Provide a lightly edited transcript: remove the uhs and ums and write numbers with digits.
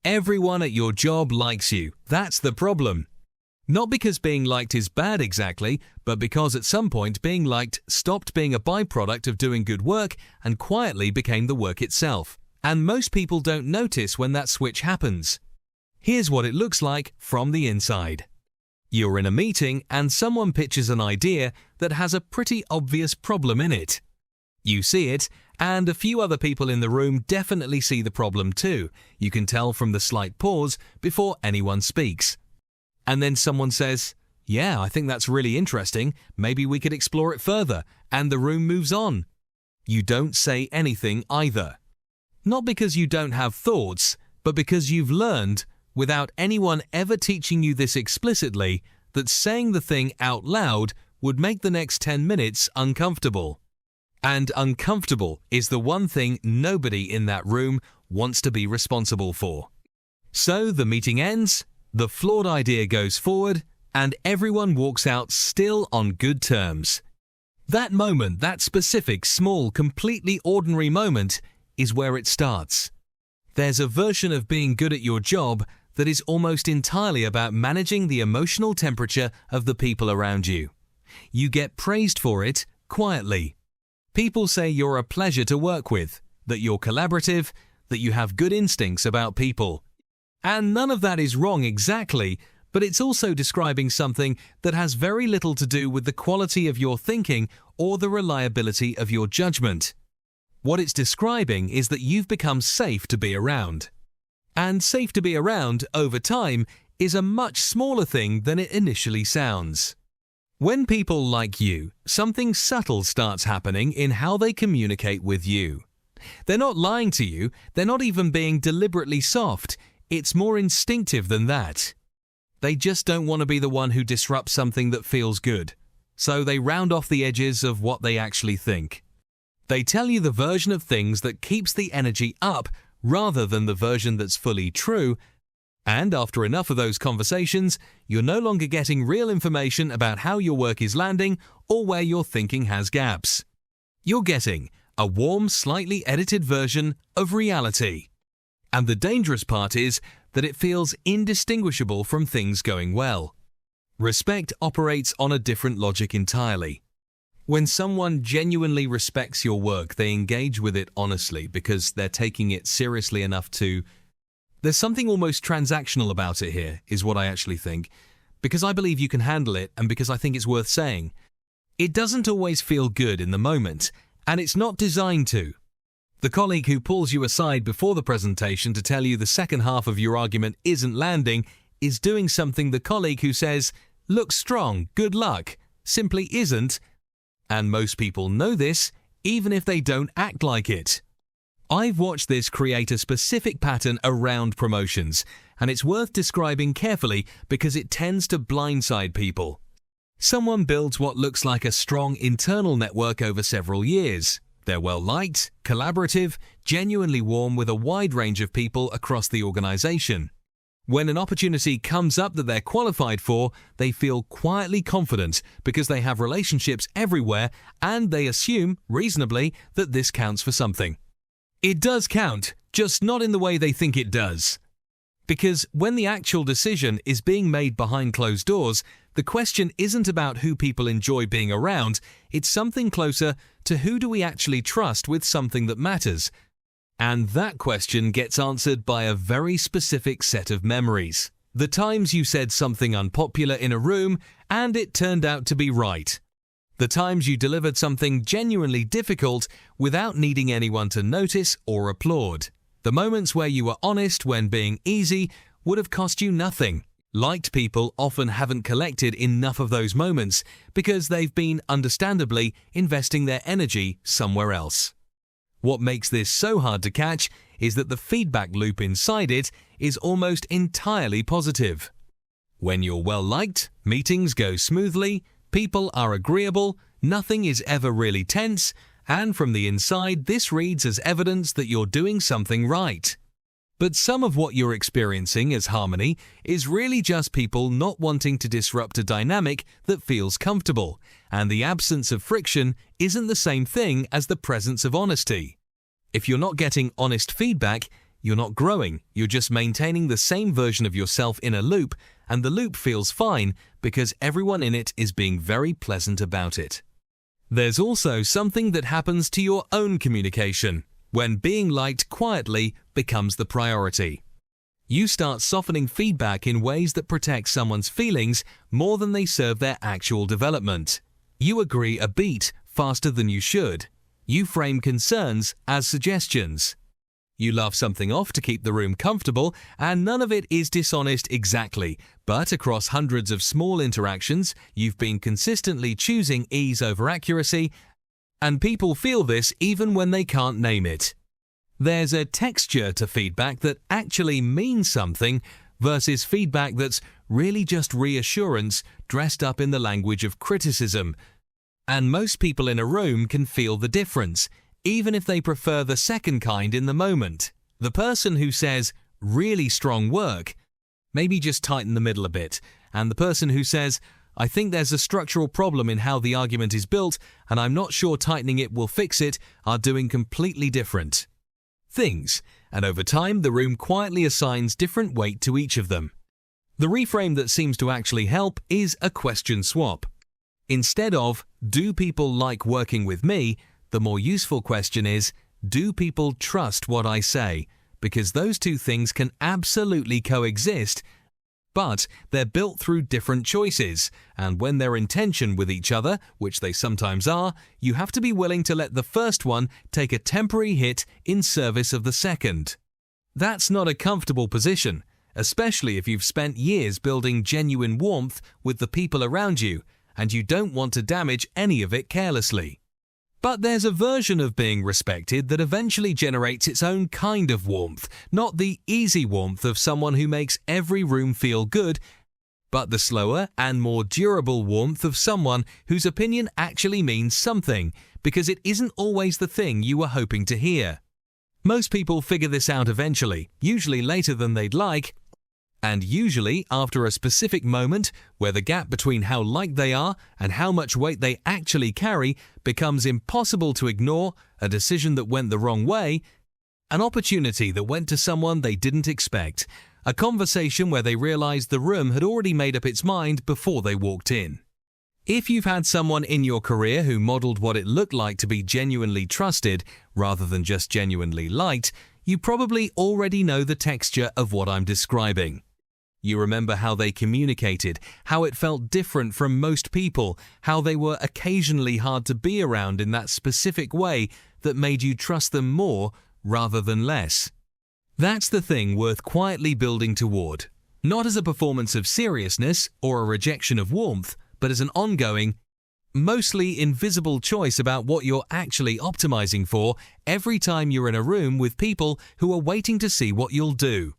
Everyone at your job likes you. That's the problem. Not because being liked is bad exactly, but because at some point being liked stopped being a byproduct of doing good work and quietly became the work itself. And most people don't notice when that switch happens. Here's what it looks like from the inside. You're in a meeting and someone pitches an idea that has a pretty obvious problem in it. You see it, and a few other people in the room definitely see the problem too. You can tell from the slight pause before anyone speaks. And then someone says, "Yeah, I think that's really interesting. Maybe we could explore it further," and the room moves on. You don't say anything either. Not because you don't have thoughts, but because you've learned, without anyone ever teaching you this explicitly, that saying the thing out loud would make the next 10 minutes uncomfortable. And uncomfortable is the one thing nobody in that room wants to be responsible for. So the meeting ends, the flawed idea goes forward, and everyone walks out still on good terms. That moment, that specific, small, completely ordinary moment, is where it starts. There's a version of being good at your job that is almost entirely about managing the emotional temperature of the people around you. You get praised for it quietly. People say you're a pleasure to work with, that you're collaborative, that you have good instincts about people. And none of that is wrong exactly, but it's also describing something that has very little to do with the quality of your thinking or the reliability of your judgment. What it's describing is that you've become safe to be around. And safe to be around, over time, is a much smaller thing than it initially sounds. When people like you, something subtle starts happening in how they communicate with you. They're not lying to you, they're not even being deliberately soft, it's more instinctive than that. They just don't want to be the one who disrupts something that feels good, so they round off the edges of what they actually think. They tell you the version of things that keeps the energy up rather than the version that's fully true, and after enough of those conversations, you're no longer getting real information about how your work is landing or where your thinking has gaps. You're getting a warm, slightly edited version of reality. And the dangerous part is that it feels indistinguishable from things going well. Respect operates on a different logic entirely. When someone genuinely respects your work, they engage with it honestly because they're taking it seriously enough to... There's something almost transactional about it here, is what I actually think, because I believe you can handle it and because I think it's worth saying. It doesn't always feel good in the moment, and it's not designed to. The colleague who pulls you aside before the presentation to tell you the second half of your argument isn't landing is doing something the colleague who says, "Looks strong, good luck," simply isn't, and most people know this, even if they don't act like it. I've watched this create a specific pattern around promotions, and it's worth describing carefully because it tends to blindside people. Someone builds what looks like a strong internal network over several years. They're well-liked, collaborative, genuinely warm with a wide range of people across the organization. When an opportunity comes up that they're qualified for, they feel quietly confident because they have relationships everywhere and they assume, reasonably, that this counts for something. It does count, just not in the way they think it does. Because when the actual decision is being made behind closed doors, the question isn't about who people enjoy being around, it's something closer to who do we actually trust with something that matters. And that question gets answered by a very specific set of memories. The times you said something unpopular in a room and it turned out to be right. The times you delivered something genuinely difficult without needing anyone to notice or applaud. The moments where you were honest when being easy would have cost you nothing. Liked people often haven't collected enough of those moments because they've been, understandably, investing their energy somewhere else. What makes this so hard to catch is that the feedback loop inside it is almost entirely positive. When you're well-liked, meetings go smoothly, people are agreeable, nothing is ever really tense, and from the inside this reads as evidence that you're doing something right. But some of what you're experiencing as harmony is really just people not wanting to disrupt a dynamic that feels comfortable, and the absence of friction isn't the same thing as the presence of honesty. If you're not getting honest feedback, You're not growing, you're just maintaining the same version of yourself in a loop, and the loop feels fine because everyone in it is being very pleasant about it. There's also something that happens to your own communication when being liked quietly becomes the priority. You start softening feedback in ways that protect someone's feelings more than they serve their actual development. You agree a beat faster than you should. You frame concerns as suggestions. You laugh something off to keep the room comfortable, and none of it is dishonest exactly, but across hundreds of small interactions, you've been consistently choosing ease over accuracy, and people feel this even when they can't name it. There's a texture to feedback that actually means something versus feedback that's really just reassurance dressed up in the language of criticism. And most people in a room can feel the difference, even if they prefer the second kind in the moment. The person who says, "really strong work," maybe just tighten the middle a bit, and the person who says, "I think there's a structural problem in how the argument is built, and I'm not sure tightening it will fix it," are doing completely different things, and over time the room quietly assigns different weight to each of them. The reframe that seems to actually help is a question swap. Instead of, "Do people like working with me?" the more useful question is, "Do people trust what I say?" Because those two things can absolutely coexist, but they're built through different choices, and when they're in tension with each other, which they sometimes are, you have to be willing to let the first one take a temporary hit in service of the second. That's not a comfortable position, especially if you've spent years building genuine warmth with the people around you, and you don't want to damage any of it carelessly. But there's a version of being respected that eventually generates its own kind of warmth, not the easy warmth of someone who makes every room feel good, but the slower and more durable warmth of someone whose opinion actually means something, because it isn't always the thing you were hoping to hear. Most people figure this out eventually, usually later than they'd like, and usually after a specific moment where the gap between how liked they are and how much weight they actually carry becomes impossible to ignore, a decision that went the wrong way, an opportunity that went to someone they didn't expect, a conversation where they realized the room had already made up its mind before they walked in. If you've had someone in your career who modeled what it looked like to be genuinely trusted rather than just genuinely liked, you probably already know the texture of what I'm describing. You remember how they communicated, how it felt different from most people, how they were occasionally hard to be around in that specific way that made you trust them more rather than less. That's the thing worth quietly building toward, not as a performance of seriousness or a rejection of warmth, but as an ongoing, mostly invisible choice about what you're actually optimizing for every time you're in a room with people who are waiting to see what you'll do.